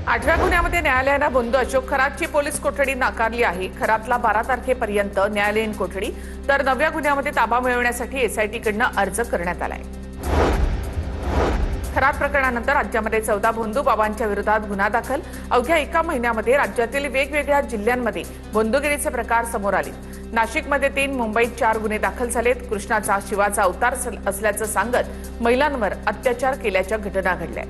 8व्या गुन्ह्यामध्ये न्यायालयानं बंधू अशोक खरातची पोलीस कोठडी नाकारली आहे। खरातला 12 तारखेपर्यंत न्यायालयीन कोठडी, तर 9व्या गुन्ह्यामध्ये ताबा मिळवण्यासाठी एसआयटीकडून अर्ज करण्यात आलाय। खरात प्रकरणानंतर राज्यामध्ये 14 बंधू बाबांच्या विरोधात गुन्हा दाखल। अवघ्या एका महिन्यामध्ये राज्यातील वेगवेगळ्या जिल्ह्यांमध्ये बंधुगिरीचे प्रकार समोर आले। नाशिकमध्ये 3, मुंबईत 4 गुन्हे दाखल झालेत। कृष्णाचा शिवाचा अवतार असल्याचं सांगत महिलांवर अत्याचार केल्याच्या घटना घडल्या।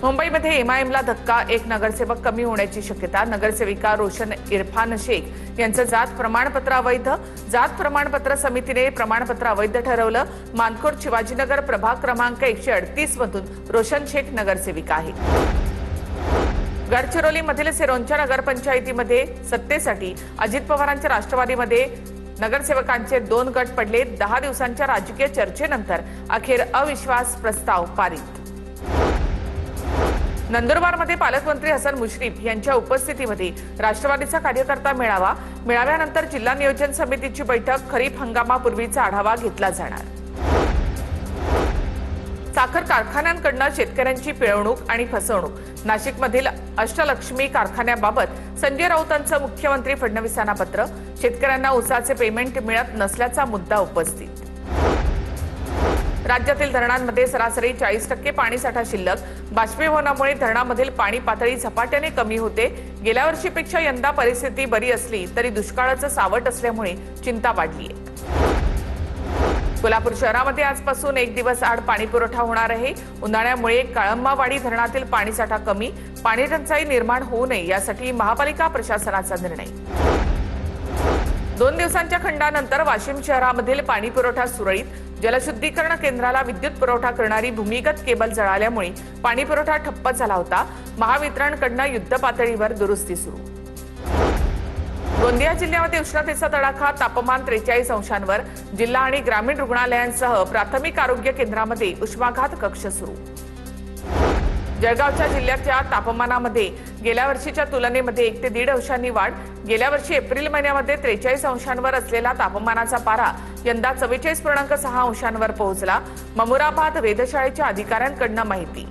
मुंबईमध्ये एमआयएमला धक्का, एक नगरसेवक कमी होण्याची शक्यता। नगरसेविका रोशन इरफान शेख यांचं जात प्रमाणपत्र अवैध। जात प्रमाणपत्र समितीने प्रमाणपत्र अवैध ठरवलं। मानकोट शिवाजीनगर प्रभाग क्रमांक 138 मधून रोशन शेख नगरसेविका आहे। गडचिरोलीमधील सिरोंचा नगरपंचायतीमध्ये सत्तेसाठी अजित पवारांच्या राष्ट्रवादीमध्ये नगरसेवकांचे 2 गट पडले। 10 दिवसांच्या राजकीय चर्चेनंतर अखेर अविश्वास प्रस्ताव पारित। नंदुरबारमध्ये पालकमंत्री हसन मुश्रीफ यांच्या उपस्थितीमध्ये राष्ट्रवादीचा कार्यकर्ता मेळावा। मेळाव्यानंतर जिल्हा नियोजन समितीची बैठक। खरीप हंगामापूर्वीचा आढावा घेतला जाणार। साखर कारखान्यांकडून शेतकऱ्यांची पिळवणूक आणि फसवणूक। नाशिकमधील अष्टलक्ष्मी कारखान्याबाबत संजय राऊतांचं मुख्यमंत्री फडणवीसांना पत्र। शेतकऱ्यांना ऊसाचे पेमेंट मिळत नसल्याचा मुद्दा उपस्थित। राज्यातील धरणांमध्ये सरासरी 40% पाणीसाठा शिल्लक। बाष्पीभवनामुळे धरणामधील पाणी पातळी झपाट्याने कमी होते। गेल्या वर्षीपेक्षा यंदा परिस्थिती बरी असली तरी दुष्काळाचं सावट असल्यामुळे चिंता वाढली आहे। कोल्हापूर शहरामध्ये आजपासून 1 दिवस आड पाणी पुरवठा होणार आहे। उन्हाळ्यामुळे काळंबावाडी धरणातील पाणीसाठा कमी, पाणी टंचाई निर्माण होऊ नये यासाठी महापालिका प्रशासनाचा निर्णय। 2 दिवसांच्या खंडानंतर वाशिम शहरामधील पाणी पुरवठा सुरळीत। जलशुद्धीकरण केंद्राला विद्युत पुरवठा करणारी भूमिगत केबल जळाल्यामुळे पाणी पुरवठा ठप्प झाला होता। महावितरणकडून युद्धपातळीवर दुरुस्ती सुरू। गोंदिया जिल्ह्यामध्ये उष्णतेचा तडाखा, तापमान 43 अंशांवर। जिल्हा आणि ग्रामीण रुग्णालयांसह प्राथमिक आरोग्य केंद्रामध्ये उष्माघात कक्ष सुरू। जळगावच्या जिल्ह्याच्या तापमानामध्ये गेल्या वर्षीच्या तुलनेमध्ये 1 ते 1.5 अंशांनी वाढ। गेल्या वर्षी एप्रिल महिन्यामध्ये 43 अंशांवर असलेला तापमानाचा पारा यंदा 44.6 अंशांवर पोहोचला। ममुराबाद वेधशाळेच्या अधिकाऱ्यांकडून माहिती।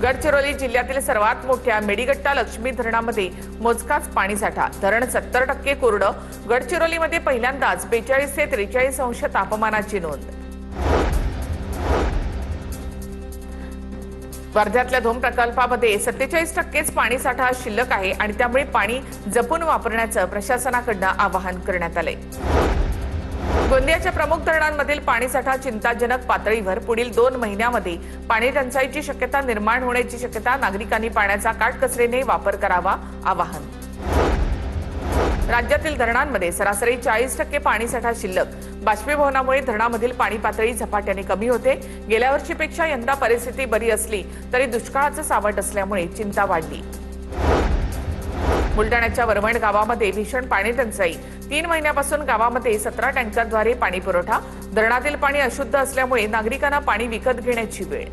गडचिरोली जिल्ह्यातील सर्वात मोठ्या मेडीगट्टा लक्ष्मी धरणामध्ये मोजकाच पाणीसाठा। धरण 70% कोरडं। गडचिरोलीमध्ये पहिल्यांदाच 42 ते 43 अंश तापमानाची नोंद। वर्ध्यातल्या धोम प्रकल्पामध्ये 47%च पाणीसाठा शिल्लक आहे आणि त्यामुळे पाणी जपून वापरण्याचं प्रशासनाकडून आवाहन करण्यात आलंय। गोंदियाच्या प्रमुख धरणांमधील पाणीसाठा चिंताजनक पातळीवर। पुढील 2 महिन्यामध्ये पाणी टंचाईची शक्यता निर्माण होण्याची शक्यता। नागरिकांनी पाण्याचा काटकसरीने वापर करावा, आवाहन। राज्यातील धरणांमध्ये सरासरी 40% पाणीसाठा शिल्लक। बाष्पीभवनामुळे धरणामधील पाणी पातळी झपाट्याने कमी होते। गेल्या वर्षीपेक्षा यंदा परिस्थिती बरी असली तरी दुष्काळाचं सावट असल्यामुळे चिंता वाढली। बुलढाण्याच्या वरवण गावामध्ये भीषण पाणी टंचाई। 3 महिन्यापासून गावामध्ये 17 टँकरद्वारे पाणी पुरवठा। धरणातील पाणी अशुद्ध असल्यामुळे नागरिकांना पाणी विकत घेण्याची वेळ।